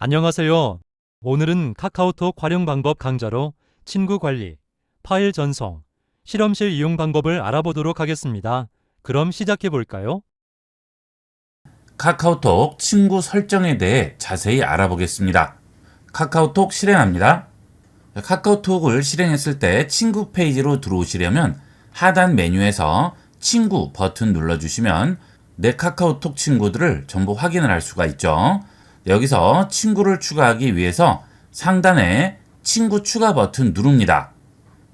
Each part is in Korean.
안녕하세요. 오늘은 카카오톡 활용 방법 강좌로 친구 관리, 파일 전송, 실험실 이용 방법을 알아보도록 하겠습니다. 그럼 시작해 볼까요? 카카오톡 친구 설정에 대해 자세히 알아보겠습니다. 카카오톡 실행합니다. 카카오톡을 실행했을 때 친구 페이지로 들어오시려면 하단 메뉴에서 친구 버튼 눌러주시면 내 카카오톡 친구들을 전부 확인을 할 수가 있죠. 여기서 친구를 추가하기 위해서 상단에 친구 추가 버튼 누릅니다.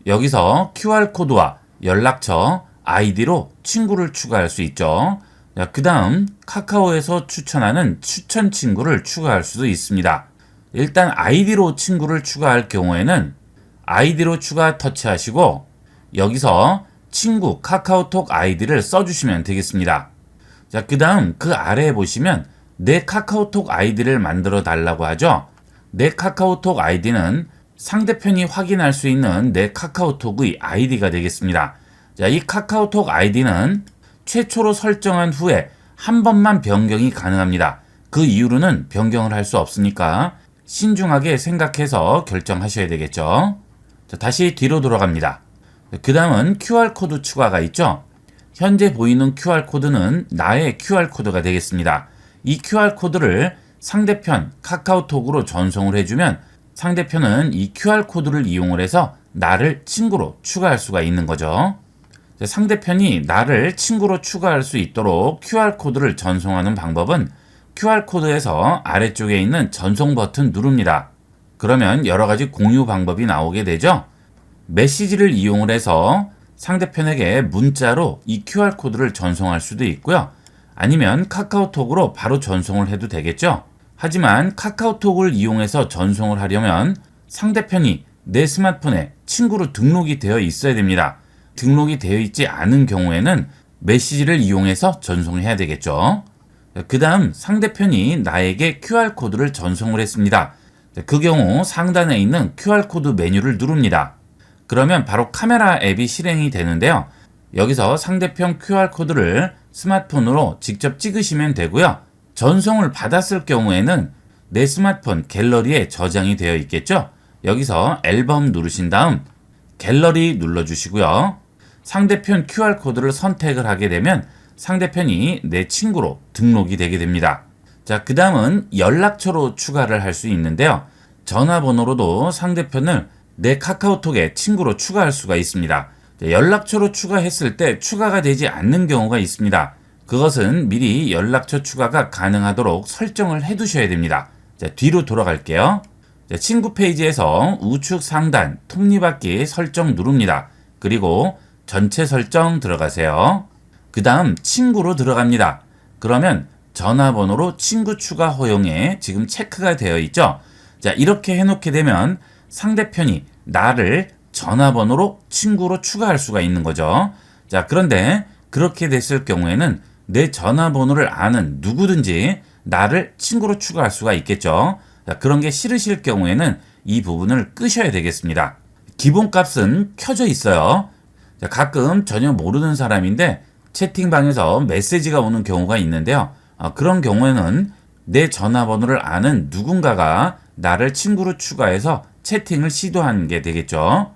여기서 QR코드와 연락처, 아이디로 친구를 추가할 수 있죠. 그 다음 카카오에서 추천하는 추천 친구를 추가할 수도 있습니다. 일단 아이디로 친구를 추가할 경우에는 아이디로 추가 터치하시고 여기서 친구 카카오톡 아이디를 써주시면 되겠습니다. 그 다음 그 아래에 보시면 내 카카오톡 아이디를 만들어 달라고 하죠. 내 카카오톡 아이디는 상대편이 확인할 수 있는 내 카카오톡의 아이디가 되겠습니다. 이 카카오톡 아이디는 최초로 설정한 후에 한 번만 변경이 가능합니다. 그 이후로는 변경을 할 수 없으니까 신중하게 생각해서 결정하셔야 되겠죠. 다시 뒤로 돌아갑니다. 그 다음은 QR코드 추가가 있죠. 현재 보이는 QR코드는 나의 QR코드가 되겠습니다. 이 QR코드를 상대편 카카오톡으로 전송을 해주면 상대편은 이 QR코드를 이용을 해서 나를 친구로 추가할 수가 있는 거죠. 상대편이 나를 친구로 추가할 수 있도록 QR코드를 전송하는 방법은 QR코드에서 아래쪽에 있는 전송 버튼 누릅니다. 그러면 여러 가지 공유 방법이 나오게 되죠. 메시지를 이용을 해서 상대편에게 문자로 이 QR코드를 전송할 수도 있고요. 아니면 카카오톡으로 바로 전송을 해도 되겠죠. 하지만 카카오톡을 이용해서 전송을 하려면 상대편이 내 스마트폰에 친구로 등록이 되어 있어야 됩니다. 등록이 되어 있지 않은 경우에는 메시지를 이용해서 전송을 해야 되겠죠. 그 다음 상대편이 나에게 QR코드를 전송을 했습니다. 그 경우 상단에 있는 QR코드 메뉴를 누릅니다. 그러면 바로 카메라 앱이 실행이 되는데요. 여기서 상대편 QR코드를 스마트폰으로 직접 찍으시면 되고요. 전송을 받았을 경우에는 내 스마트폰 갤러리에 저장이 되어 있겠죠. 여기서 앨범 누르신 다음 갤러리 눌러주시고요. 상대편 QR코드를 선택을 하게 되면 상대편이 내 친구로 등록이 되게 됩니다. 그 다음은 연락처로 추가를 할 수 있는데요. 전화번호로도 상대편을 내 카카오톡에 친구로 추가할 수가 있습니다. 연락처로 추가했을 때 추가가 되지 않는 경우가 있습니다. 그것은 미리 연락처 추가가 가능하도록 설정을 해 두셔야 됩니다. 뒤로 돌아갈게요. 친구 페이지에서 우측 상단 톱니바퀴 설정 누릅니다. 그리고 전체 설정 들어가세요. 그 다음 친구로 들어갑니다. 그러면 전화번호로 친구 추가 허용에 지금 체크가 되어 있죠. 이렇게 해놓게 되면 상대편이 나를 전화번호로 친구로 추가할 수가 있는 거죠. 그런데 그렇게 됐을 경우에는 내 전화번호를 아는 누구든지 나를 친구로 추가할 수가 있겠죠. 그런 게 싫으실 경우에는 이 부분을 끄셔야 되겠습니다. 기본값은 켜져 있어요. 가끔 전혀 모르는 사람인데 채팅방에서 메시지가 오는 경우가 있는데요. 그런 경우에는 내 전화번호를 아는 누군가가 나를 친구로 추가해서 채팅을 시도하는 게 되겠죠.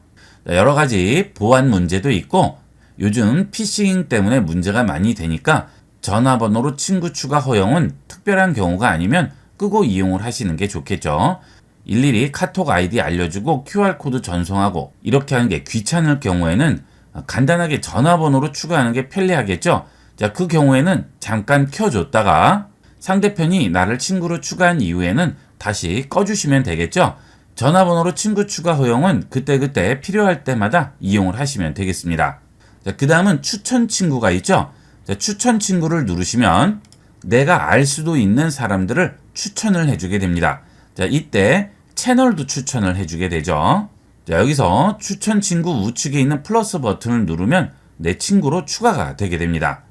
여러 가지 보안 문제도 있고 요즘 피싱 때문에 문제가 많이 되니까 전화번호로 친구 추가 허용은 특별한 경우가 아니면 끄고 이용을 하시는 게 좋겠죠. 일일이 카톡 아이디 알려주고 QR코드 전송하고 이렇게 하는 게 귀찮을 경우에는 간단하게 전화번호로 추가하는 게 편리하겠죠. 그 경우에는 잠깐 켜줬다가 상대편이 나를 친구로 추가한 이후에는 다시 꺼주시면 되겠죠. 전화번호로 친구 추가 허용은 그때그때 필요할 때마다 이용을 하시면 되겠습니다. 그 다음은 추천 친구가 있죠. 추천 친구를 누르시면 내가 알 수도 있는 사람들을 추천을 해주게 됩니다. 이때 채널도 추천을 해주게 되죠. 여기서 추천 친구 우측에 있는 플러스 버튼을 누르면 내 친구로 추가가 되게 됩니다.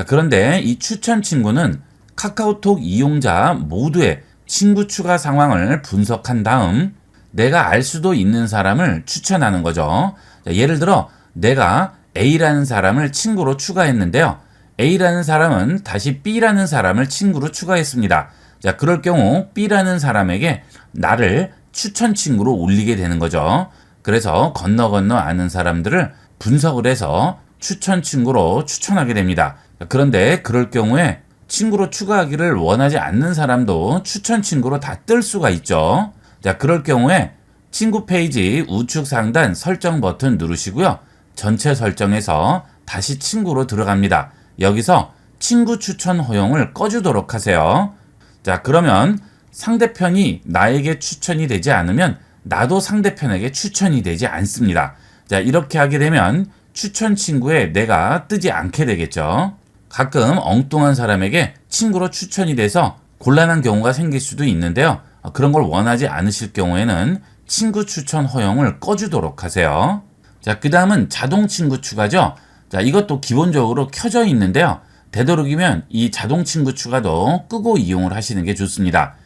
그런데 이 추천 친구는 카카오톡 이용자 모두의 친구 추가 상황을 분석한 다음 내가 알 수도 있는 사람을 추천하는 거죠. 예를 들어 내가 A라는 사람을 친구로 추가했는데요. A라는 사람은 다시 B라는 사람을 친구로 추가했습니다. 자, 그럴 경우 B라는 사람에게 나를 추천 친구로 올리게 되는 거죠. 그래서 건너 아는 사람들을 분석을 해서 추천 친구로 추천하게 됩니다. 그런데 그럴 경우에 친구로 추가하기를 원하지 않는 사람도 추천 친구로 다 뜰 수가 있죠. 자, 그럴 경우에 친구 페이지 우측 상단 설정 버튼 누르시고요. 전체 설정에서 다시 친구로 들어갑니다. 여기서 친구 추천 허용을 꺼주도록 하세요. 자, 그러면 상대편이 나에게 추천이 되지 않으면 나도 상대편에게 추천이 되지 않습니다. 자, 이렇게 하게 되면 추천 친구에 내가 뜨지 않게 되겠죠. 가끔 엉뚱한 사람에게 친구로 추천이 돼서 곤란한 경우가 생길 수도 있는데요. 그런 걸 원하지 않으실 경우에는 친구 추천 허용을 꺼주도록 하세요. 자, 그 다음은 자동 친구 추가죠. 자, 이것도 기본적으로 켜져 있는데요. 되도록이면 이 자동 친구 추가도 끄고 이용을 하시는 게 좋습니다.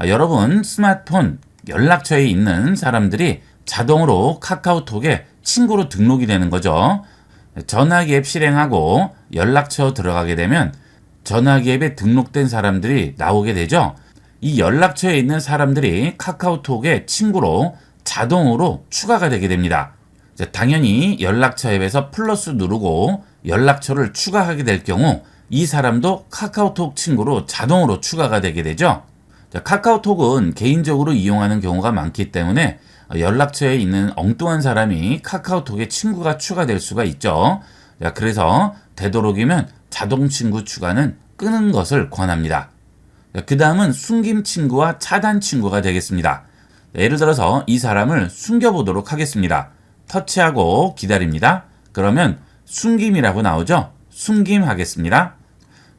여러분 스마트폰 연락처에 있는 사람들이 자동으로 카카오톡에 친구로 등록이 되는 거죠. 전화기 앱 실행하고 연락처 들어가게 되면 전화기 앱에 등록된 사람들이 나오게 되죠. 이 연락처에 있는 사람들이 카카오톡에 친구로 자동으로 추가가 되게 됩니다. 당연히 연락처 앱에서 플러스 누르고 연락처를 추가하게 될 경우 이 사람도 카카오톡 친구로 자동으로 추가가 되게 되죠. 카카오톡은 개인적으로 이용하는 경우가 많기 때문에 연락처에 있는 엉뚱한 사람이 카카오톡에 친구가 추가될 수가 있죠. 그래서 되도록이면 자동 친구 추가는 끄는 것을 권합니다. 그 다음은 숨김 친구와 차단 친구가 되겠습니다. 예를 들어서 이 사람을 숨겨보도록 하겠습니다. 터치하고 기다립니다. 그러면 숨김이라고 나오죠. 숨김 하겠습니다.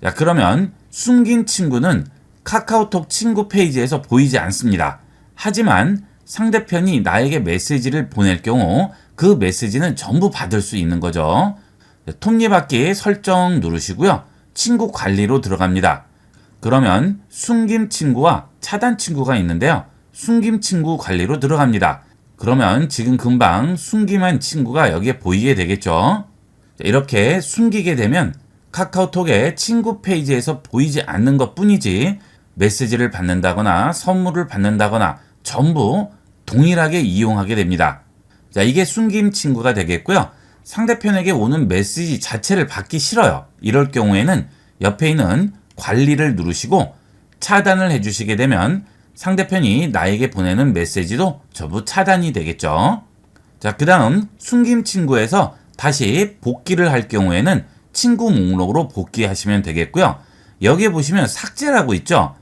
자, 그러면 숨긴 친구는 카카오톡 친구 페이지에서 보이지 않습니다. 하지만 상대편이 나에게 메시지를 보낼 경우 그 메시지는 전부 받을 수 있는 거죠. 톱니바퀴 설정 누르시고요. 친구 관리로 들어갑니다. 그러면 숨김 친구와 차단 친구가 있는데요. 숨김 친구 관리로 들어갑니다. 그러면 지금 금방 숨김한 친구가 여기에 보이게 되겠죠. 이렇게 숨기게 되면 카카오톡의 친구 페이지에서 보이지 않는 것 뿐이지 메시지를 받는다거나 선물을 받는다거나 전부 동일하게 이용하게 됩니다. 자, 이게 숨김 친구가 되겠고요. 상대편에게 오는 메시지 자체를 받기 싫어요. 이럴 경우에는 옆에 있는 관리를 누르시고 차단을 해주시게 되면 상대편이 나에게 보내는 메시지도 전부 차단이 되겠죠. 자, 그 다음 숨김 친구에서 다시 복귀를 할 경우에는 친구 목록으로 복귀하시면 되겠고요. 여기에 보시면 삭제라고 있죠.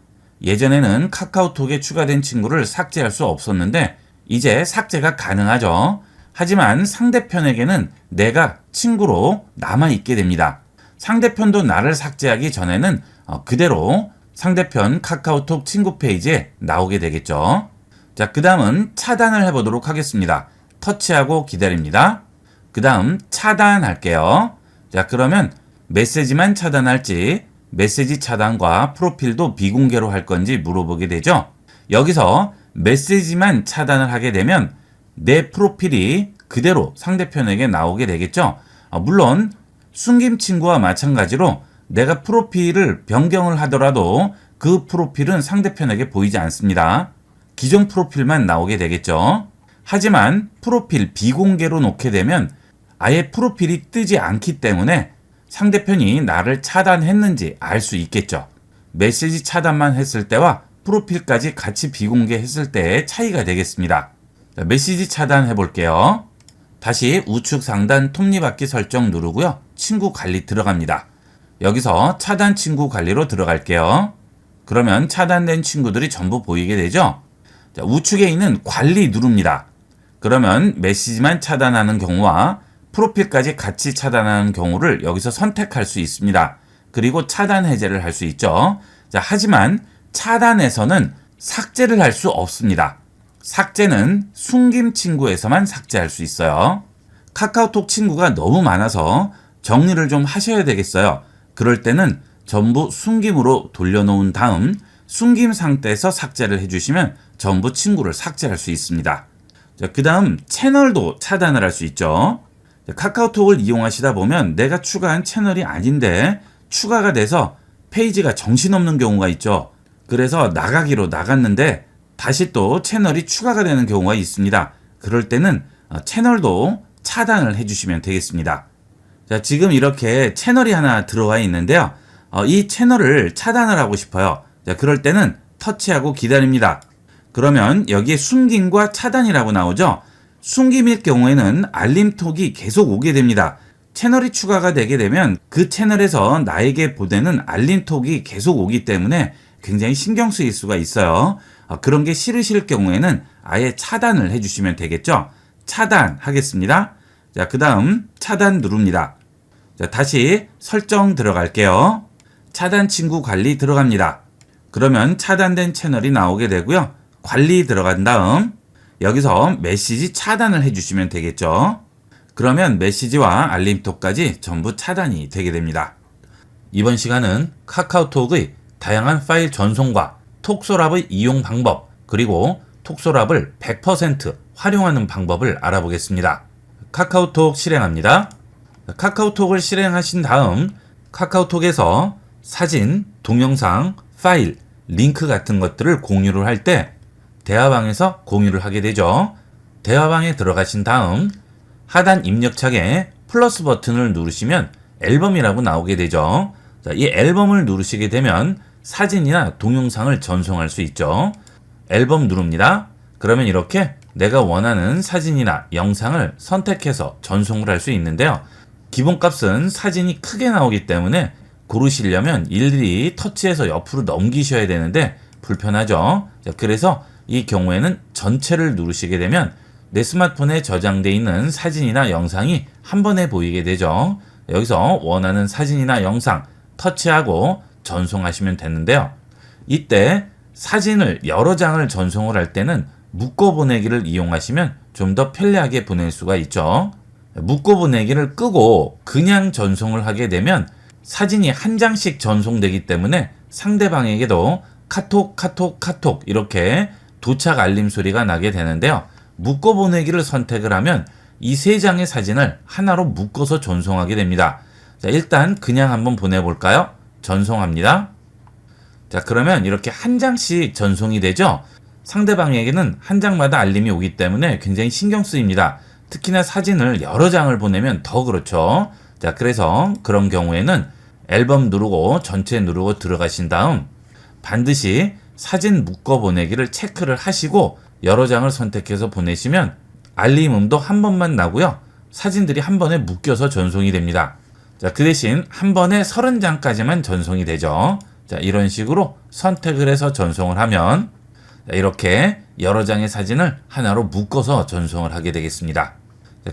예전에는 카카오톡에 추가된 친구를 삭제할 수 없었는데 이제 삭제가 가능하죠. 하지만 상대편에게는 내가 친구로 남아있게 됩니다. 상대편도 나를 삭제하기 전에는 그대로 상대편 카카오톡 친구 페이지에 나오게 되겠죠. 자, 그 다음은 차단을 해보도록 하겠습니다. 터치하고 기다립니다. 그 다음 차단할게요. 자, 그러면 메시지만 차단할지 메시지 차단과 프로필도 비공개로 할 건지 물어보게 되죠. 여기서 메시지만 차단을 하게 되면 내 프로필이 그대로 상대편에게 나오게 되겠죠. 물론 숨김 친구와 마찬가지로 내가 프로필을 변경을 하더라도 그 프로필은 상대편에게 보이지 않습니다. 기존 프로필만 나오게 되겠죠. 하지만 프로필 비공개로 놓게 되면 아예 프로필이 뜨지 않기 때문에 상대편이 나를 차단했는지 알 수 있겠죠. 메시지 차단만 했을 때와 프로필까지 같이 비공개했을 때의 차이가 되겠습니다. 자, 메시지 차단해 볼게요. 다시 우측 상단 톱니바퀴 설정 누르고요. 친구 관리 들어갑니다. 여기서 차단 친구 관리로 들어갈게요. 그러면 차단된 친구들이 전부 보이게 되죠. 자, 우측에 있는 관리 누릅니다. 그러면 메시지만 차단하는 경우와 프로필까지 같이 차단하는 경우를 여기서 선택할 수 있습니다. 그리고 차단 해제를 할 수 있죠. 자, 하지만 차단에서는 삭제를 할 수 없습니다. 삭제는 숨김 친구에서만 삭제할 수 있어요. 카카오톡 친구가 너무 많아서 정리를 좀 하셔야 되겠어요. 그럴 때는 전부 숨김으로 돌려놓은 다음 숨김 상태에서 삭제를 해주시면 전부 친구를 삭제할 수 있습니다. 그 다음 채널도 차단을 할 수 있죠. 카카오톡을 이용하시다 보면 내가 추가한 채널이 아닌데 추가가 돼서 페이지가 정신없는 경우가 있죠. 그래서 나가기로 나갔는데 다시 또 채널이 추가가 되는 경우가 있습니다. 그럴 때는 채널도 차단을 해주시면 되겠습니다. 자, 지금 이렇게 채널이 하나 들어와 있는데요. 이 채널을 차단을 하고 싶어요. 자, 그럴 때는 터치하고 기다립니다. 그러면 여기에 숨김과 차단이라고 나오죠. 숨김일 경우에는 알림톡이 계속 오게 됩니다. 채널이 추가가 되게 되면 그 채널에서 나에게 보내는 알림톡이 계속 오기 때문에 굉장히 신경 쓰일 수가 있어요. 그런 게 싫으실 경우에는 아예 차단을 해주시면 되겠죠. 차단하겠습니다. 자, 그 다음 차단 누릅니다. 자, 다시 설정 들어갈게요. 차단 친구 관리 들어갑니다. 그러면 차단된 채널이 나오게 되고요. 관리 들어간 다음 여기서 메시지 차단을 해주시면 되겠죠. 그러면 메시지와 알림톡까지 전부 차단이 되게 됩니다. 이번 시간은 카카오톡의 다양한 파일 전송과 톡솔압의 이용 방법, 그리고 톡솔압을 100% 활용하는 방법을 알아보겠습니다. 카카오톡 실행합니다. 카카오톡을 실행하신 다음 카카오톡에서 사진, 동영상, 파일, 링크 같은 것들을 공유를 할 때 대화방에서 공유를 하게 되죠. 대화방에 들어가신 다음 하단 입력창에 플러스 버튼을 누르시면 앨범이라고 나오게 되죠. 자, 이 앨범을 누르시게 되면 사진이나 동영상을 전송할 수 있죠. 앨범 누릅니다. 그러면 이렇게 내가 원하는 사진이나 영상을 선택해서 전송을 할 수 있는데요. 기본값은 사진이 크게 나오기 때문에 고르시려면 일일이 터치해서 옆으로 넘기셔야 되는데 불편하죠. 자, 그래서 이 경우에는 전체를 누르시게 되면 내 스마트폰에 저장되어 있는 사진이나 영상이 한 번에 보이게 되죠. 여기서 원하는 사진이나 영상 터치하고 전송하시면 되는데요. 이때 사진을 여러 장을 전송을 할 때는 묶어 보내기를 이용하시면 좀 더 편리하게 보낼 수가 있죠. 묶어 보내기를 끄고 그냥 전송을 하게 되면 사진이 한 장씩 전송되기 때문에 상대방에게도 카톡 이렇게 도착 알림 소리가 나게 되는데요. 묶어 보내기를 선택을 하면 이 세 장의 사진을 하나로 묶어서 전송하게 됩니다. 자, 일단 그냥 한번 보내볼까요? 전송합니다. 자, 그러면 이렇게 한 장씩 전송이 되죠? 상대방에게는 한 장마다 알림이 오기 때문에 굉장히 신경 쓰입니다. 특히나 사진을 여러 장을 보내면 더 그렇죠. 자, 그래서 그런 경우에는 앨범 누르고 전체 누르고 들어가신 다음 반드시 사진 묶어 보내기를 체크를 하시고 여러 장을 선택해서 보내시면 알림음도 한 번만 나고요. 사진들이 한 번에 묶여서 전송이 됩니다. 자, 그 대신 한 번에 30장까지만 전송이 되죠. 자, 이런 식으로 선택을 해서 전송을 하면 이렇게 여러 장의 사진을 하나로 묶어서 전송을 하게 되겠습니다.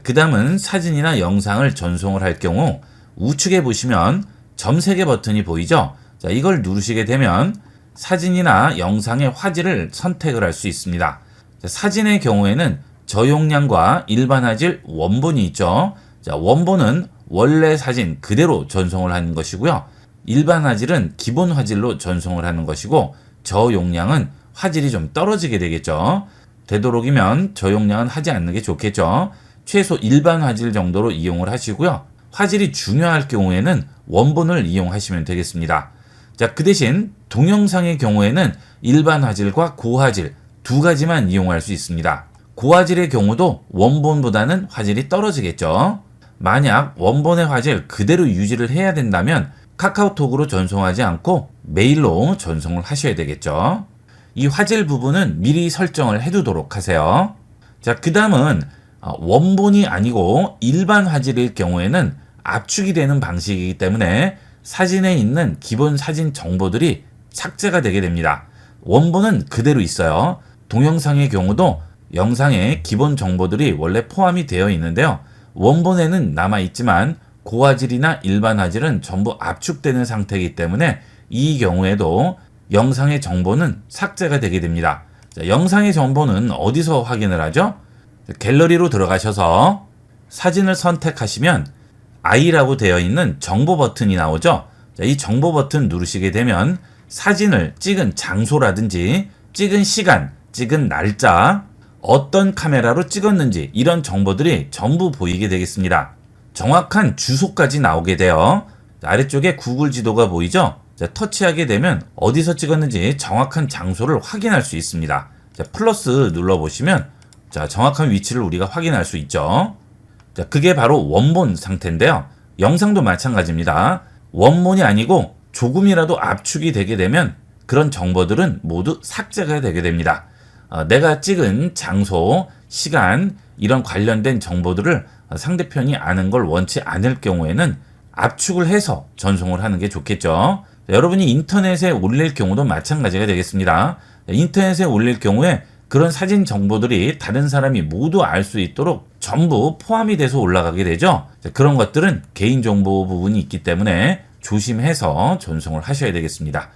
그 다음은 사진이나 영상을 전송을 할 경우 우측에 보시면 점 3개 버튼이 보이죠? 자, 이걸 누르시게 되면 사진이나 영상의 화질을 선택을 할 수 있습니다. 자, 사진의 경우에는 저용량과 일반 화질 원본이 있죠. 자, 원본은 원래 사진 그대로 전송을 하는 것이고요. 일반 화질은 기본 화질로 전송을 하는 것이고 저용량은 화질이 좀 떨어지게 되겠죠. 되도록이면 저용량은 하지 않는 게 좋겠죠. 최소 일반 화질 정도로 이용을 하시고요. 화질이 중요할 경우에는 원본을 이용하시면 되겠습니다. 자, 그 대신 동영상의 경우에는 일반 화질과 고화질 두 가지만 이용할 수 있습니다. 고화질의 경우도 원본보다는 화질이 떨어지겠죠. 만약 원본의 화질 그대로 유지를 해야 된다면 카카오톡으로 전송하지 않고 메일로 전송을 하셔야 되겠죠. 이 화질 부분은 미리 설정을 해두도록 하세요. 자, 그 다음은 원본이 아니고 일반 화질일 경우에는 압축이 되는 방식이기 때문에 사진에 있는 기본 사진 정보들이 삭제가 되게 됩니다. 원본은 그대로 있어요. 동영상의 경우도 영상에 기본 정보들이 원래 포함이 되어 있는데요. 원본에는 남아있지만 고화질이나 일반 화질은 전부 압축되는 상태이기 때문에 이 경우에도 영상의 정보는 삭제가 되게 됩니다. 자, 영상의 정보는 어디서 확인을 하죠? 갤러리로 들어가셔서 사진을 선택하시면 I라고 되어 있는 정보 버튼이 나오죠. 자, 이 정보 버튼 누르시게 되면 사진을 찍은 장소라든지 찍은 시간, 찍은 날짜, 어떤 카메라로 찍었는지 이런 정보들이 전부 보이게 되겠습니다. 정확한 주소까지 나오게 돼요. 아래쪽에 구글 지도가 보이죠? 자, 터치하게 되면 어디서 찍었는지 정확한 장소를 확인할 수 있습니다. 자, 플러스 눌러보시면 자, 정확한 위치를 우리가 확인할 수 있죠. 자, 그게 바로 원본 상태인데요. 영상도 마찬가지입니다. 원본이 아니고 조금이라도 압축이 되게 되면 그런 정보들은 모두 삭제가 되게 됩니다. 내가 찍은 장소, 시간 이런 관련된 정보들을 상대편이 아는 걸 원치 않을 경우에는 압축을 해서 전송을 하는 게 좋겠죠. 여러분이 인터넷에 올릴 경우도 마찬가지가 되겠습니다. 인터넷에 올릴 경우에 그런 사진 정보들이 다른 사람이 모두 알 수 있도록 전부 포함이 돼서 올라가게 되죠. 그런 것들은 개인정보 부분이 있기 때문에 조심해서 전송을 하셔야 되겠습니다.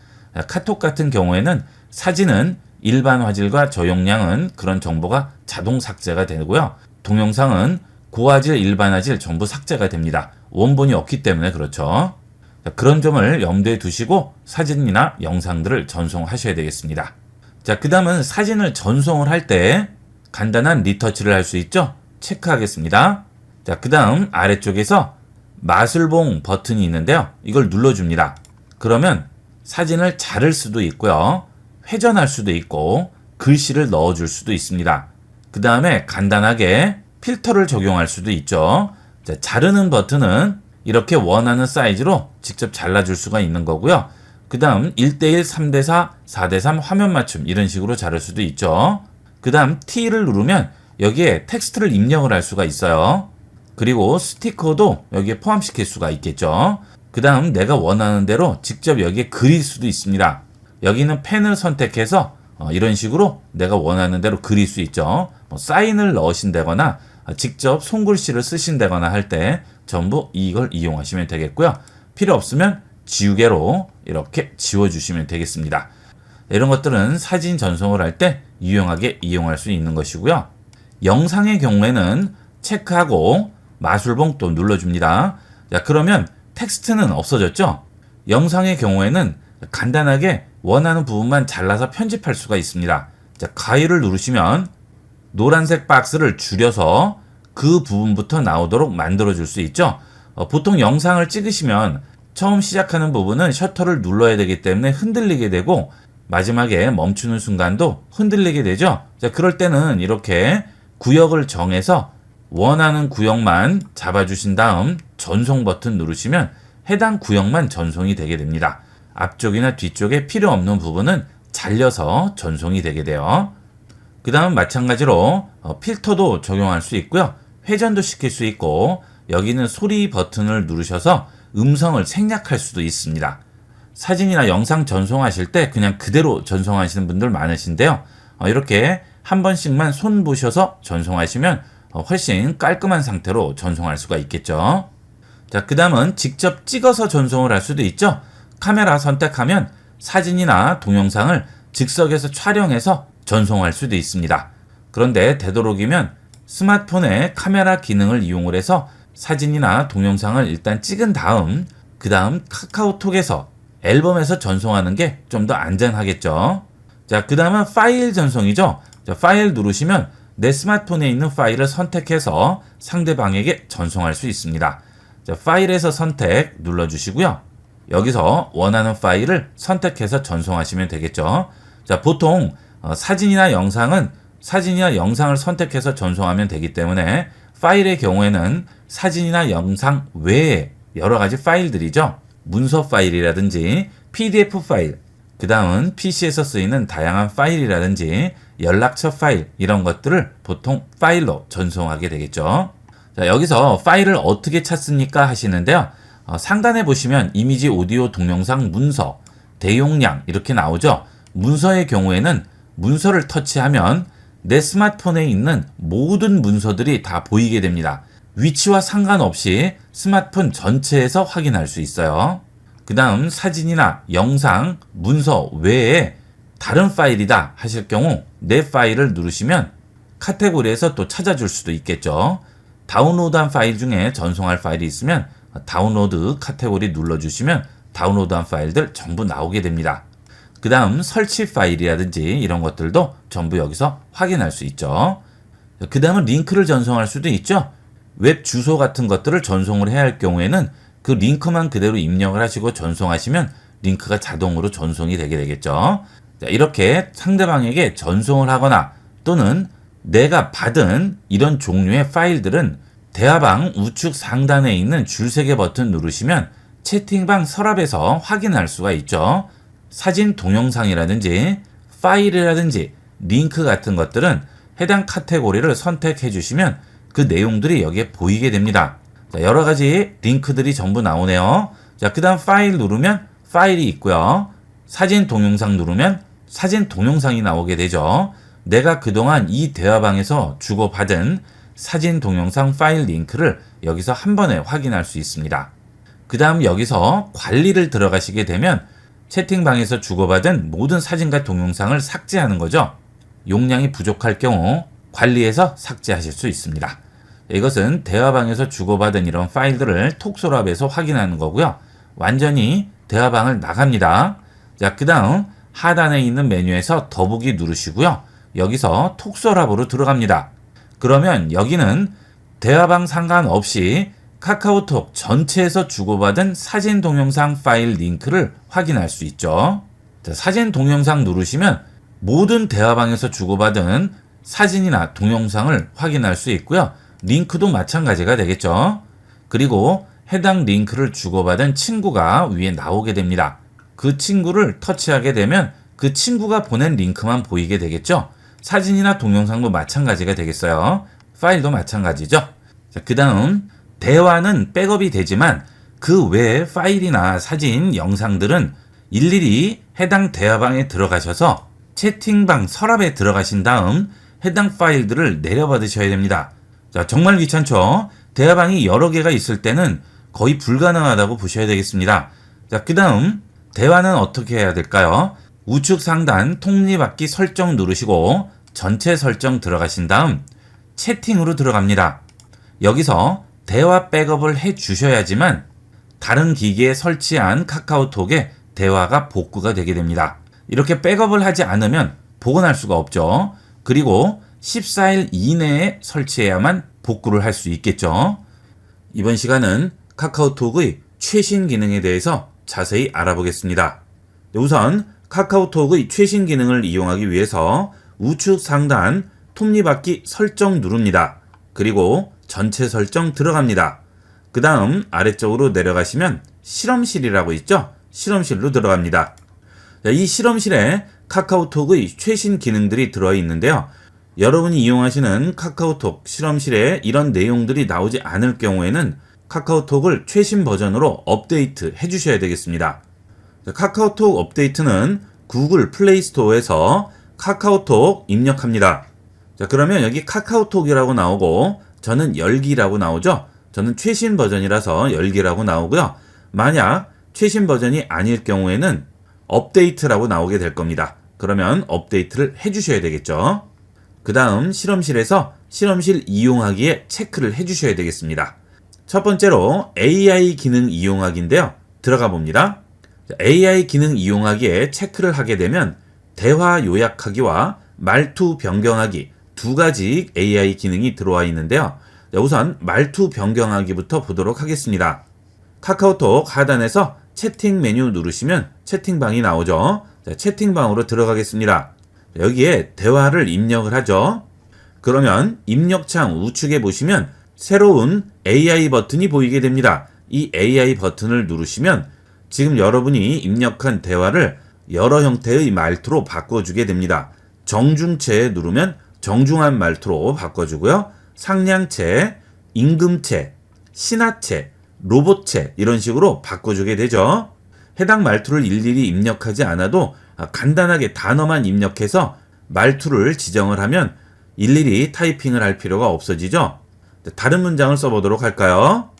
카톡 같은 경우에는 사진은 일반 화질과 저용량은 그런 정보가 자동 삭제가 되고요. 동영상은 고화질, 일반 화질 전부 삭제가 됩니다. 원본이 없기 때문에 그렇죠. 그런 점을 염두에 두시고 사진이나 영상들을 전송하셔야 되겠습니다. 자, 그 다음은 사진을 전송을 할 때 간단한 리터치를 할 수 있죠? 체크하겠습니다. 자, 그 다음 아래쪽에서 마술봉 버튼이 있는데요. 이걸 눌러줍니다. 그러면 사진을 자를 수도 있고요. 회전할 수도 있고 글씨를 넣어줄 수도 있습니다. 그 다음에 간단하게 필터를 적용할 수도 있죠. 자, 자르는 버튼은 이렇게 원하는 사이즈로 직접 잘라줄 수가 있는 거고요. 그 다음 1대1, 3대4, 4대3 화면 맞춤 이런 식으로 자를 수도 있죠. 그 다음 T를 누르면 여기에 텍스트를 입력을 할 수가 있어요. 그리고 스티커도 여기에 포함시킬 수가 있겠죠. 그 다음 내가 원하는 대로 직접 여기에 그릴 수도 있습니다. 여기는 펜을 선택해서 이런 식으로 내가 원하는 대로 그릴 수 있죠. 사인을 넣으신다거나 직접 손글씨를 쓰신다거나 할 때 전부 이걸 이용하시면 되겠고요. 필요 없으면 지우개로 이렇게 지워주시면 되겠습니다. 이런 것들은 사진 전송을 할 때 유용하게 이용할 수 있는 것이고요. 영상의 경우에는 체크하고 마술봉 또 눌러줍니다. 자, 그러면 텍스트는 없어졌죠? 영상의 경우에는 간단하게 원하는 부분만 잘라서 편집할 수가 있습니다. 자, 가위를 누르시면 노란색 박스를 줄여서 그 부분부터 나오도록 만들어줄 수 있죠. 보통 영상을 찍으시면 처음 시작하는 부분은 셔터를 눌러야 되기 때문에 흔들리게 되고 마지막에 멈추는 순간도 흔들리게 되죠. 자, 그럴 때는 이렇게 구역을 정해서 원하는 구역만 잡아주신 다음 전송 버튼 누르시면 해당 구역만 전송이 되게 됩니다. 앞쪽이나 뒤쪽에 필요 없는 부분은 잘려서 전송이 되게 돼요. 그 다음 마찬가지로 필터도 적용할 수 있고요. 회전도 시킬 수 있고 여기는 소리 버튼을 누르셔서 음성을 생략할 수도 있습니다. 사진이나 영상 전송하실 때 그냥 그대로 전송하시는 분들 많으신데요. 이렇게 한 번씩만 손 보셔서 전송하시면 훨씬 깔끔한 상태로 전송할 수가 있겠죠. 자, 그 다음은 직접 찍어서 전송을 할 수도 있죠. 카메라 선택하면 사진이나 동영상을 즉석에서 촬영해서 전송할 수도 있습니다. 그런데 되도록이면 스마트폰의 카메라 기능을 이용을 해서 사진이나 동영상을 일단 찍은 다음 그 다음 카카오톡에서 앨범에서 전송하는 게 좀 더 안전하겠죠. 자, 그 다음은 파일 전송이죠. 자, 파일 누르시면 내 스마트폰에 있는 파일을 선택해서 상대방에게 전송할 수 있습니다. 자, 파일에서 선택 눌러주시고요. 여기서 원하는 파일을 선택해서 전송하시면 되겠죠. 자, 보통 사진이나 영상을 선택해서 전송하면 되기 때문에 파일의 경우에는 사진이나 영상 외에 여러 가지 파일들이죠. 문서 파일이라든지 PDF 파일, 그 다음은 PC에서 쓰이는 다양한 파일이라든지 연락처 파일 이런 것들을 보통 파일로 전송하게 되겠죠. 자, 여기서 파일을 어떻게 찾습니까 하시는데요. 상단에 보시면 이미지, 오디오, 동영상, 문서, 대용량 이렇게 나오죠. 문서의 경우에는 문서를 터치하면 내 스마트폰에 있는 모든 문서들이 다 보이게 됩니다. 위치와 상관없이 스마트폰 전체에서 확인할 수 있어요. 그 다음 사진이나 영상, 문서 외에 다른 파일이다 하실 경우 내 파일을 누르시면 카테고리에서 또 찾아줄 수도 있겠죠. 다운로드한 파일 중에 전송할 파일이 있으면 다운로드 카테고리 눌러주시면 다운로드한 파일들 전부 나오게 됩니다. 그 다음 설치 파일이라든지 이런 것들도 전부 여기서 확인할 수 있죠. 그 다음은 링크를 전송할 수도 있죠. 웹 주소 같은 것들을 전송을 해야 할 경우에는 그 링크만 그대로 입력을 하시고 전송하시면 링크가 자동으로 전송이 되게 되겠죠. 자, 이렇게 상대방에게 전송을 하거나 또는 내가 받은 이런 종류의 파일들은 대화방 우측 상단에 있는 줄세개 버튼 누르시면 채팅방 서랍에서 확인할 수가 있죠. 사진 동영상이라든지 파일이라든지 링크 같은 것들은 해당 카테고리를 선택해 주시면 그 내용들이 여기에 보이게 됩니다. 자, 여러 가지 링크들이 전부 나오네요. 자, 그 다음 파일 누르면 파일이 있고요. 사진 동영상 누르면 사진 동영상이 나오게 되죠. 내가 그동안 이 대화방에서 주고받은 사진 동영상 파일 링크를 여기서 한 번에 확인할 수 있습니다. 그 다음 여기서 관리를 들어가시게 되면 채팅방에서 주고받은 모든 사진과 동영상을 삭제하는 거죠. 용량이 부족할 경우 관리해서 삭제하실 수 있습니다. 이것은 대화방에서 주고받은 이런 파일들을 톡서랍에서 확인하는 거고요. 완전히 대화방을 나갑니다. 자, 그 다음 하단에 있는 메뉴에서 더보기 누르시고요. 여기서 톡서랍으로 들어갑니다. 그러면 여기는 대화방 상관없이 카카오톡 전체에서 주고받은 사진 동영상 파일 링크를 확인할 수 있죠. 자, 사진 동영상 누르시면 모든 대화방에서 주고받은 사진이나 동영상을 확인할 수 있고요. 링크도 마찬가지가 되겠죠. 그리고 해당 링크를 주고받은 친구가 위에 나오게 됩니다. 그 친구를 터치하게 되면 그 친구가 보낸 링크만 보이게 되겠죠. 사진이나 동영상도 마찬가지가 되겠어요. 파일도 마찬가지죠. 그 다음 대화는 백업이 되지만 그 외의 파일이나 사진, 영상들은 일일이 해당 대화방에 들어가셔서 채팅방 서랍에 들어가신 다음 해당 파일들을 내려받으셔야 됩니다. 자, 정말 귀찮죠? 대화방이 여러 개가 있을 때는 거의 불가능하다고 보셔야 되겠습니다. 자, 그 다음 대화는 어떻게 해야 될까요? 우측 상단 톱니바퀴 설정 누르시고 전체 설정 들어가신 다음 채팅으로 들어갑니다. 여기서 대화 백업을 해 주셔야지만 다른 기기에 설치한 카카오톡에 대화가 복구가 되게 됩니다. 이렇게 백업을 하지 않으면 복원할 수가 없죠. 그리고 14일 이내에 설치해야만 복구를 할 수 있겠죠. 이번 시간은 카카오톡의 최신 기능에 대해서 자세히 알아보겠습니다. 우선 카카오톡의 최신 기능을 이용하기 위해서 우측 상단 톱니바퀴 설정 누릅니다. 그리고 전체 설정 들어갑니다. 그 다음 아래쪽으로 내려가시면 실험실이라고 있죠? 실험실로 들어갑니다. 이 실험실에 카카오톡의 최신 기능들이 들어있는데요. 여러분이 이용하시는 카카오톡 실험실에 이런 내용들이 나오지 않을 경우에는 카카오톡을 최신 버전으로 업데이트 해주셔야 되겠습니다. 카카오톡 업데이트는 구글 플레이 스토어에서 카카오톡 입력합니다. 자, 그러면 여기 카카오톡이라고 나오고 저는 열기라고 나오죠. 저는 최신 버전이라서 열기라고 나오고요. 만약 최신 버전이 아닐 경우에는 업데이트라고 나오게 될 겁니다. 그러면 업데이트를 해주셔야 되겠죠. 그 다음 실험실에서 실험실 이용하기에 체크를 해주셔야 되겠습니다. 첫 번째로 AI 기능 이용하기인데요. 들어가 봅니다. AI 기능 이용하기에 체크를 하게 되면 대화 요약하기와 말투 변경하기 두 가지 AI 기능이 들어와 있는데요. 우선 말투 변경하기부터 보도록 하겠습니다. 카카오톡 하단에서 채팅 메뉴 누르시면 채팅방이 나오죠. 자, 채팅방으로 들어가겠습니다. 여기에 대화를 입력을 하죠. 그러면 입력창 우측에 보시면 새로운 AI 버튼이 보이게 됩니다. 이 AI 버튼을 누르시면 지금 여러분이 입력한 대화를 여러 형태의 말투로 바꿔주게 됩니다. 정중체 누르면 정중한 말투로 바꿔주고요. 상냥체, 임금체, 신하체, 로봇체 이런 식으로 바꿔주게 되죠. 해당 말투를 일일이 입력하지 않아도 간단하게 단어만 입력해서 말투를 지정을 하면 일일이 타이핑을 할 필요가 없어지죠. 다른 문장을 써보도록 할까요?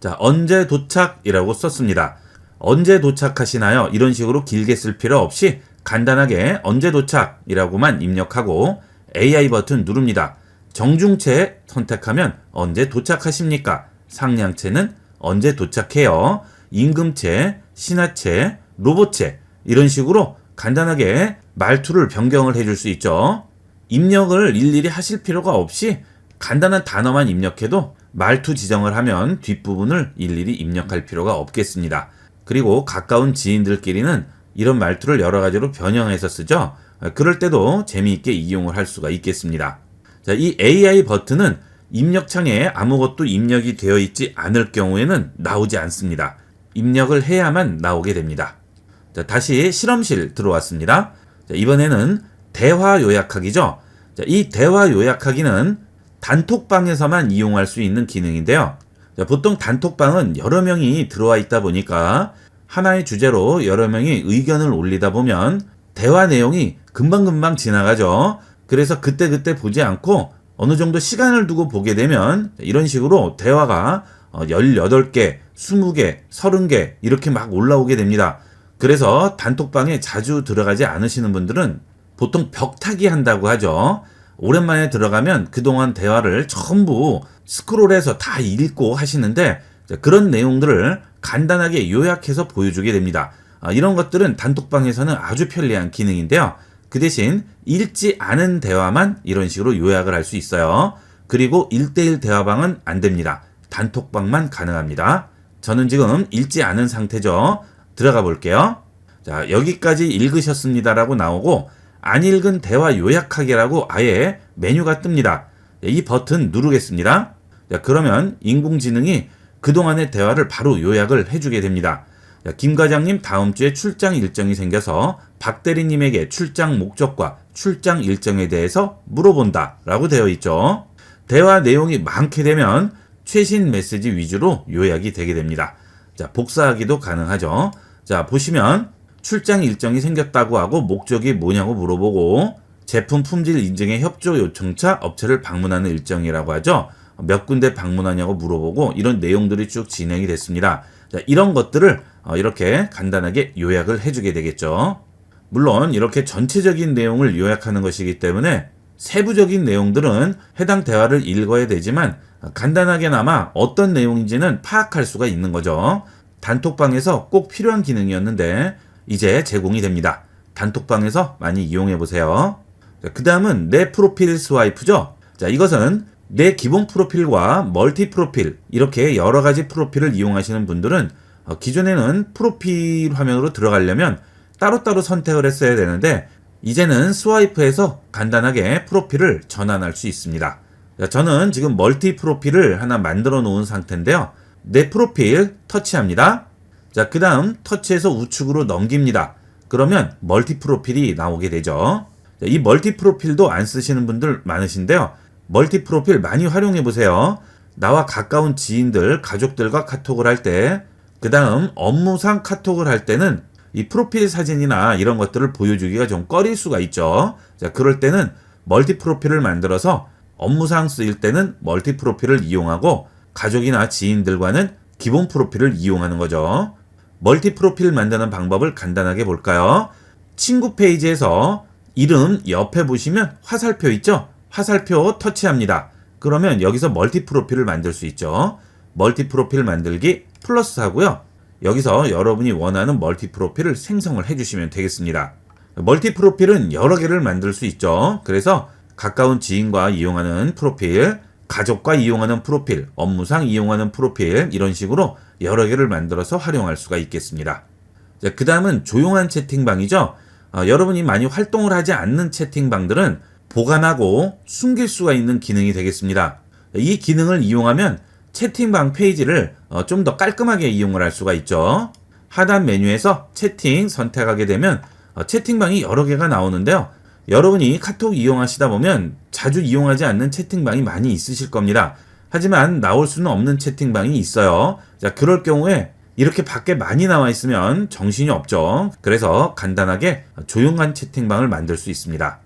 자, 언제 도착이라고 썼습니다. 언제 도착하시나요? 이런 식으로 길게 쓸 필요 없이 간단하게 언제 도착이라고만 입력하고 AI 버튼 누릅니다. 정중체 선택하면 언제 도착하십니까? 상냥체는 언제 도착해요? 임금체, 신하체, 로봇체 이런 식으로 간단하게 말투를 변경을 해줄 수 있죠. 입력을 일일이 하실 필요가 없이 간단한 단어만 입력해도 말투 지정을 하면 뒷부분을 일일이 입력할 필요가 없겠습니다. 그리고 가까운 지인들끼리는 이런 말투를 여러 가지로 변형해서 쓰죠. 그럴 때도 재미있게 이용을 할 수가 있겠습니다. 자, 이 AI 버튼은 입력창에 아무것도 입력이 되어 있지 않을 경우에는 나오지 않습니다. 입력을 해야만 나오게 됩니다. 자, 다시 실험실 들어왔습니다. 자, 이번에는 대화 요약하기죠. 자, 이 대화 요약하기는 단톡방에서만 이용할 수 있는 기능인데요. 자, 보통 단톡방은 여러 명이 들어와 있다 보니까 하나의 주제로 여러 명이 의견을 올리다 보면 대화 내용이 금방금방 지나가죠. 그래서 그때그때 보지 않고 어느 정도 시간을 두고 보게 되면 이런 식으로 대화가 18개, 20개, 30개 이렇게 막 올라오게 됩니다. 그래서 단톡방에 자주 들어가지 않으시는 분들은 보통 벽타기 한다고 하죠. 오랜만에 들어가면 그동안 대화를 전부 스크롤해서 다 읽고 하시는데 그런 내용들을 간단하게 요약해서 보여주게 됩니다. 이런 것들은 단톡방에서는 아주 편리한 기능인데요. 그 대신 읽지 않은 대화만 이런 식으로 요약을 할 수 있어요. 그리고 1대1 대화방은 안 됩니다. 단톡방만 가능합니다. 저는 지금 읽지 않은 상태죠. 들어가 볼게요. 자, 여기까지 읽으셨습니다라고 나오고 안 읽은 대화 요약하기라고 아예 메뉴가 뜹니다. 이 버튼 누르겠습니다. 자, 그러면 인공지능이 그동안의 대화를 바로 요약을 해주게 됩니다. 자, 김 과장님 다음 주에 출장 일정이 생겨서 박 대리님에게 출장 목적과 출장 일정에 대해서 물어본다 라고 되어 있죠. 대화 내용이 많게 되면 최신 메시지 위주로 요약이 되게 됩니다. 자, 복사하기도 가능하죠. 자, 보시면 출장 일정이 생겼다고 하고 목적이 뭐냐고 물어보고 제품 품질 인증의 협조 요청차 업체를 방문하는 일정이라고 하죠. 몇 군데 방문하냐고 물어보고 이런 내용들이 쭉 진행이 됐습니다. 자, 이런 것들을 이렇게 간단하게 요약을 해주게 되겠죠. 물론 이렇게 전체적인 내용을 요약하는 것이기 때문에 세부적인 내용들은 해당 대화를 읽어야 되지만 간단하게나마 어떤 내용인지는 파악할 수가 있는 거죠. 단톡방에서 꼭 필요한 기능이었는데 이제 제공이 됩니다. 단톡방에서 많이 이용해 보세요. 그 다음은 내 프로필 스와이프죠. 자, 이것은 내 기본 프로필과 멀티 프로필 이렇게 여러 가지 프로필을 이용하시는 분들은 기존에는 프로필 화면으로 들어가려면 따로따로 선택을 했어야 되는데 이제는 스와이프에서 간단하게 프로필을 전환할 수 있습니다. 자, 저는 지금 멀티 프로필을 하나 만들어 놓은 상태인데요. 내 프로필 터치합니다. 자, 그 다음 터치해서 우측으로 넘깁니다. 그러면 멀티 프로필이 나오게 되죠. 자, 이 멀티 프로필도 안 쓰시는 분들 많으신데요. 멀티 프로필 많이 활용해 보세요. 나와 가까운 지인들, 가족들과 카톡을 할 때, 그 다음 업무상 카톡을 할 때는 이 프로필 사진이나 이런 것들을 보여주기가 좀 꺼릴 수가 있죠. 자, 그럴 때는 멀티 프로필을 만들어서 업무상 쓰일 때는 멀티 프로필을 이용하고 가족이나 지인들과는 기본 프로필을 이용하는 거죠. 멀티 프로필 만드는 방법을 간단하게 볼까요? 친구 페이지에서 이름 옆에 보시면 화살표 있죠? 화살표 터치합니다. 그러면 여기서 멀티 프로필을 만들 수 있죠. 멀티 프로필 만들기 플러스 하고요. 여기서 여러분이 원하는 멀티 프로필을 생성을 해주시면 되겠습니다. 멀티 프로필은 여러 개를 만들 수 있죠. 그래서 가까운 지인과 이용하는 프로필, 가족과 이용하는 프로필, 업무상 이용하는 프로필 이런 식으로 여러 개를 만들어서 활용할 수가 있겠습니다. 자, 그 다음은 조용한 채팅방이죠. 여러분이 많이 활동을 하지 않는 채팅방들은 보관하고 숨길 수가 있는 기능이 되겠습니다. 이 기능을 이용하면 채팅방 페이지를 좀 더 깔끔하게 이용을 할 수가 있죠. 하단 메뉴에서 채팅 선택하게 되면 채팅방이 여러 개가 나오는데요. 여러분이 카톡 이용하시다 보면 자주 이용하지 않는 채팅방이 많이 있으실 겁니다. 하지만 나올 수는 없는 채팅방이 있어요. 자, 그럴 경우에 이렇게 밖에 많이 나와 있으면 정신이 없죠. 그래서 간단하게 조용한 채팅방을 만들 수 있습니다.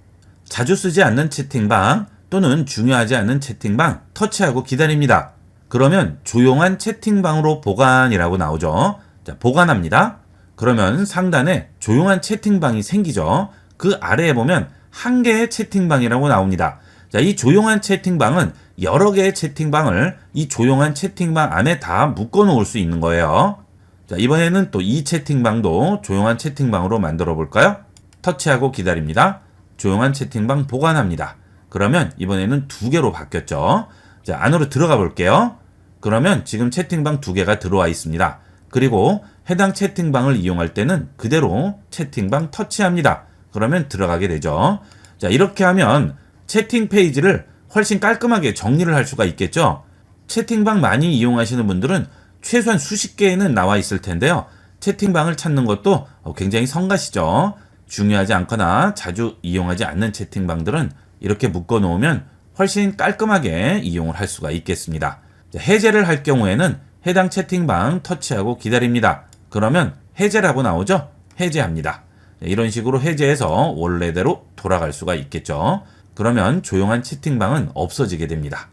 자주 쓰지 않는 채팅방 또는 중요하지 않은 채팅방 터치하고 기다립니다. 그러면 조용한 채팅방으로 보관이라고 나오죠. 자, 보관합니다. 그러면 상단에 조용한 채팅방이 생기죠. 그 아래에 보면 한 개의 채팅방이라고 나옵니다. 자, 이 조용한 채팅방은 여러 개의 채팅방을 이 조용한 채팅방 안에 다 묶어 놓을 수 있는 거예요. 자, 이번에는 또 이 채팅방도 조용한 채팅방으로 만들어 볼까요? 터치하고 기다립니다. 조용한 채팅방 보관합니다. 그러면 이번에는 두 개로 바뀌었죠. 자, 안으로 들어가 볼게요. 그러면 지금 채팅방 두 개가 들어와 있습니다. 그리고 해당 채팅방을 이용할 때는 그대로 채팅방 터치합니다. 그러면 들어가게 되죠. 자, 이렇게 하면 채팅 페이지를 훨씬 깔끔하게 정리를 할 수가 있겠죠. 채팅방 많이 이용하시는 분들은 최소한 수십 개는 나와 있을 텐데요. 채팅방을 찾는 것도 굉장히 성가시죠. 중요하지 않거나 자주 이용하지 않는 채팅방들은 이렇게 묶어 놓으면 훨씬 깔끔하게 이용을 할 수가 있겠습니다. 해제를 할 경우에는 해당 채팅방 터치하고 기다립니다. 그러면 해제라고 나오죠? 해제합니다. 이런 식으로 해제해서 원래대로 돌아갈 수가 있겠죠. 그러면 조용한 채팅방은 없어지게 됩니다.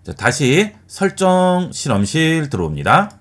자, 다시 설정 실험실 들어옵니다.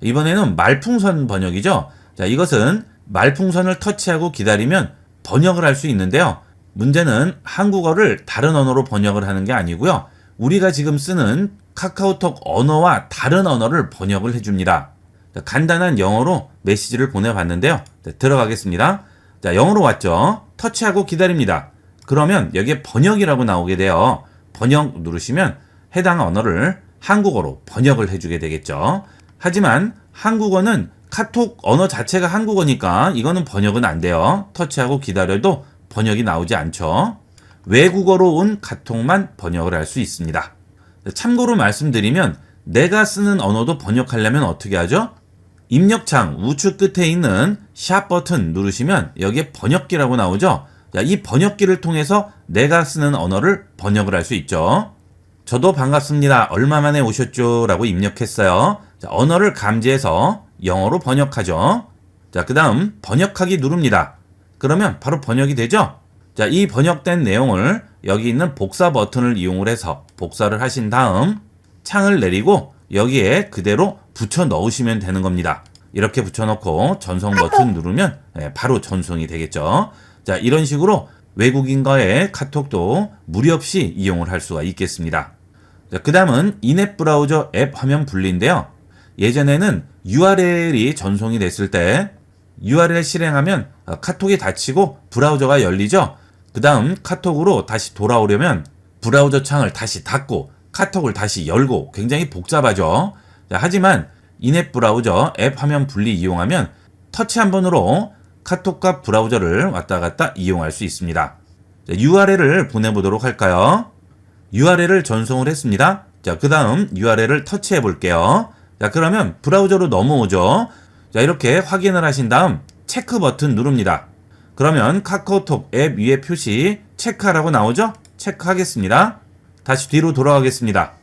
이번에는 말풍선 번역이죠. 자, 이것은 말풍선을 터치하고 기다리면 번역을 할 수 있는데요. 문제는 한국어를 다른 언어로 번역을 하는 게 아니고요. 우리가 지금 쓰는 카카오톡 언어와 다른 언어를 번역을 해줍니다. 자, 간단한 영어로 메시지를 보내봤는데요. 자, 들어가겠습니다. 자, 영어로 왔죠. 터치하고 기다립니다. 그러면 여기에 번역이라고 나오게 돼요. 번역 누르시면 해당 언어를 한국어로 번역을 해주게 되겠죠. 하지만 한국어는 카톡 언어 자체가 한국어니까 이거는 번역은 안 돼요. 터치하고 기다려도 번역이 나오지 않죠. 외국어로 온 카톡만 번역을 할 수 있습니다. 참고로 말씀드리면 내가 쓰는 언어도 번역하려면 어떻게 하죠? 입력창 우측 끝에 있는 샵 버튼 누르시면 여기에 번역기라고 나오죠. 자, 이 번역기를 통해서 내가 쓰는 언어를 번역을 할 수 있죠. 저도 반갑습니다. 얼마 만에 오셨죠? 라고 입력했어요. 자, 언어를 감지해서 영어로 번역하죠. 자, 그 다음 번역하기 누릅니다. 그러면 바로 번역이 되죠. 자, 이 번역된 내용을 여기 있는 복사 버튼을 이용을 해서 복사를 하신 다음 창을 내리고 여기에 그대로 붙여 넣으시면 되는 겁니다. 이렇게 붙여놓고 전송 버튼 누르면 바로 전송이 되겠죠. 자, 이런 식으로 외국인과의 카톡도 무리 없이 이용을 할 수가 있겠습니다. 자, 그 다음은 인앱 브라우저 앱 화면 분리인데요. 예전에는 URL이 전송이 됐을 때 URL 실행하면 카톡이 닫히고 브라우저가 열리죠. 그 다음 카톡으로 다시 돌아오려면 브라우저 창을 다시 닫고 카톡을 다시 열고 굉장히 복잡하죠. 자, 하지만 인앱 브라우저 앱 화면 분리 이용하면 터치 한 번으로 카톡과 브라우저를 왔다 갔다 이용할 수 있습니다. 자, URL을 보내보도록 할까요? URL을 전송을 했습니다. 자, 그 다음 URL을 터치해 볼게요. 자, 그러면 브라우저로 넘어오죠. 자, 이렇게 확인을 하신 다음 체크 버튼 누릅니다. 그러면 카카오톡 앱 위에 표시 체크하라고 나오죠? 체크하겠습니다. 다시 뒤로 돌아가겠습니다.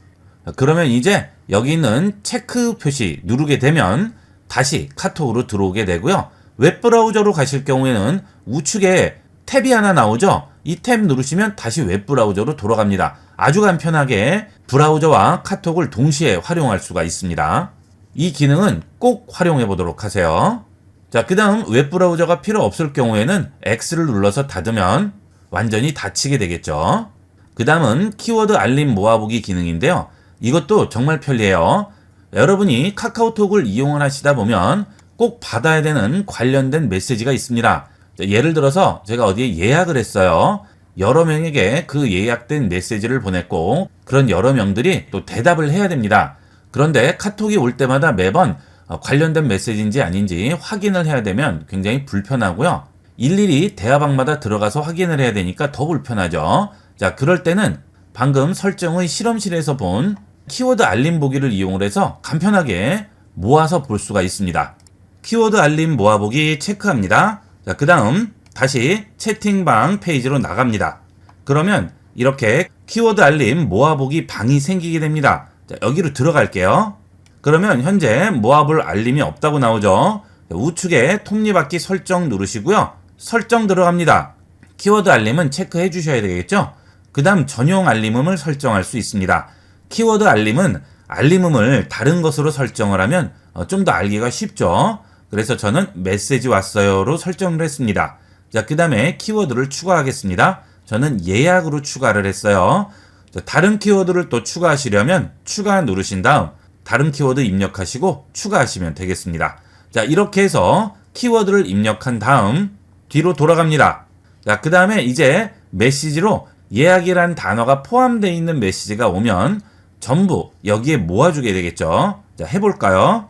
자, 그러면 이제 여기 있는 체크 표시 누르게 되면 다시 카톡으로 들어오게 되고요. 웹브라우저로 가실 경우에는 우측에 탭이 하나 나오죠? 이 탭 누르시면 다시 웹브라우저로 돌아갑니다. 아주 간편하게 브라우저와 카톡을 동시에 활용할 수가 있습니다. 이 기능은 꼭 활용해 보도록 하세요. 자, 그 다음 웹브라우저가 필요 없을 경우에는 X를 눌러서 닫으면 완전히 닫히게 되겠죠. 그 다음은 키워드 알림 모아보기 기능인데요. 이것도 정말 편리해요. 여러분이 카카오톡을 이용을 하시다 보면 꼭 받아야 되는 관련된 메시지가 있습니다. 자, 예를 들어서 제가 어디에 예약을 했어요. 여러 명에게 그 예약된 메시지를 보냈고 그런 여러 명들이 또 대답을 해야 됩니다. 그런데 카톡이 올 때마다 매번 관련된 메시지인지 아닌지 확인을 해야 되면 굉장히 불편하고요. 일일이 대화방마다 들어가서 확인을 해야 되니까 더 불편하죠. 자, 그럴 때는 방금 설정의 실험실에서 본 키워드 알림 보기를 이용을 해서 간편하게 모아서 볼 수가 있습니다. 키워드 알림 모아보기 체크합니다. 자, 그 다음 다시 채팅방 페이지로 나갑니다. 그러면 이렇게 키워드 알림 모아보기 방이 생기게 됩니다. 자, 여기로 들어갈게요. 그러면 현재 모아볼 알림이 없다고 나오죠. 자, 우측에 톱니바퀴 설정 누르시고요. 설정 들어갑니다. 키워드 알림은 체크해 주셔야 되겠죠. 그 다음 전용 알림음을 설정할 수 있습니다. 키워드 알림은 알림음을 다른 것으로 설정을 하면 좀 더 알기가 쉽죠. 그래서 저는 메시지 왔어요로 설정을 했습니다. 자, 그 다음에 키워드를 추가하겠습니다. 저는 예약으로 추가를 했어요. 자, 다른 키워드를 또 추가하시려면 추가 누르신 다음 다른 키워드 입력하시고 추가하시면 되겠습니다. 자, 이렇게 해서 키워드를 입력한 다음 뒤로 돌아갑니다. 자, 그 다음에 이제 메시지로 예약이란 단어가 포함되어 있는 메시지가 오면 전부 여기에 모아주게 되겠죠. 자, 해볼까요?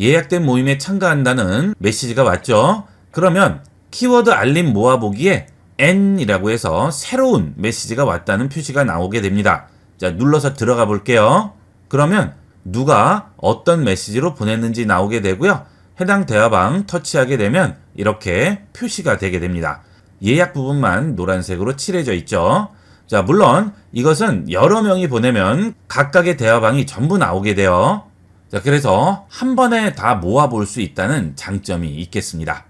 예약된 모임에 참가한다는 메시지가 왔죠. 그러면 키워드 알림 모아보기에 N이라고 해서 새로운 메시지가 왔다는 표시가 나오게 됩니다. 자, 눌러서 들어가 볼게요. 그러면 누가 어떤 메시지로 보냈는지 나오게 되고요. 해당 대화방 터치하게 되면 이렇게 표시가 되게 됩니다. 예약 부분만 노란색으로 칠해져 있죠. 자, 물론 이것은 여러 명이 보내면 각각의 대화방이 전부 나오게 돼요. 자, 그래서 한 번에 다 모아볼 수 있다는 장점이 있겠습니다.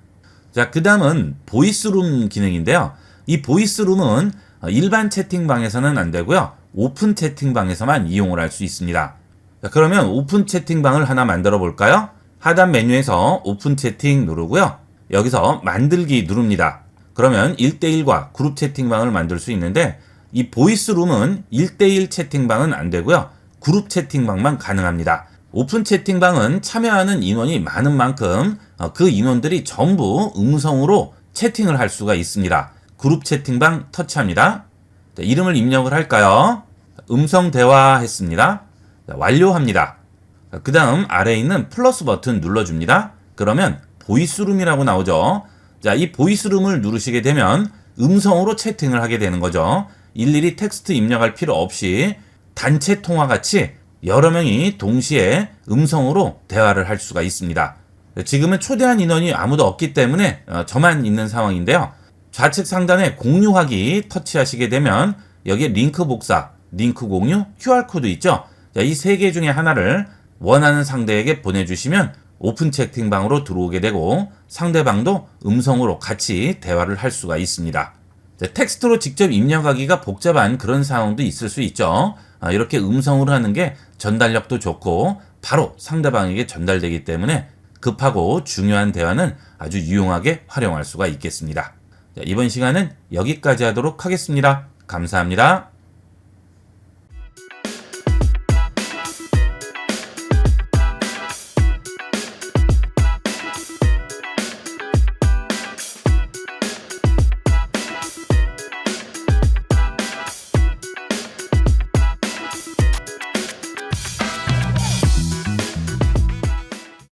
자, 그 다음은 보이스룸 기능인데요. 이 보이스룸은 일반 채팅방에서는 안 되고요. 오픈 채팅방에서만 이용을 할 수 있습니다. 자, 그러면 오픈 채팅방을 하나 만들어 볼까요? 하단 메뉴에서 오픈 채팅 누르고요. 여기서 만들기 누릅니다. 그러면 1대1과 그룹 채팅방을 만들 수 있는데 이 보이스룸은 1대1 채팅방은 안 되고요. 그룹 채팅방만 가능합니다. 오픈 채팅방은 참여하는 인원이 많은 만큼 그 인원들이 전부 음성으로 채팅을 할 수가 있습니다. 그룹 채팅방 터치합니다. 자, 이름을 입력을 할까요? 음성 대화 했습니다. 자, 완료합니다. 그 다음 아래에 있는 플러스 버튼 눌러줍니다. 그러면 보이스룸이라고 나오죠. 자, 이 보이스룸을 누르시게 되면 음성으로 채팅을 하게 되는 거죠. 일일이 텍스트 입력할 필요 없이 단체 통화 같이 여러 명이 동시에 음성으로 대화를 할 수가 있습니다. 지금은 초대한 인원이 아무도 없기 때문에 저만 있는 상황인데요. 좌측 상단에 공유하기 터치하시게 되면 여기에 링크 복사, 링크 공유, QR코드 있죠. 이 세 개 중에 하나를 원하는 상대에게 보내주시면 오픈 채팅방으로 들어오게 되고 상대방도 음성으로 같이 대화를 할 수가 있습니다. 텍스트로 직접 입력하기가 복잡한 그런 상황도 있을 수 있죠. 이렇게 음성으로 하는 게 전달력도 좋고 바로 상대방에게 전달되기 때문에 급하고 중요한 대화는 아주 유용하게 활용할 수가 있겠습니다. 이번 시간은 여기까지 하도록 하겠습니다. 감사합니다.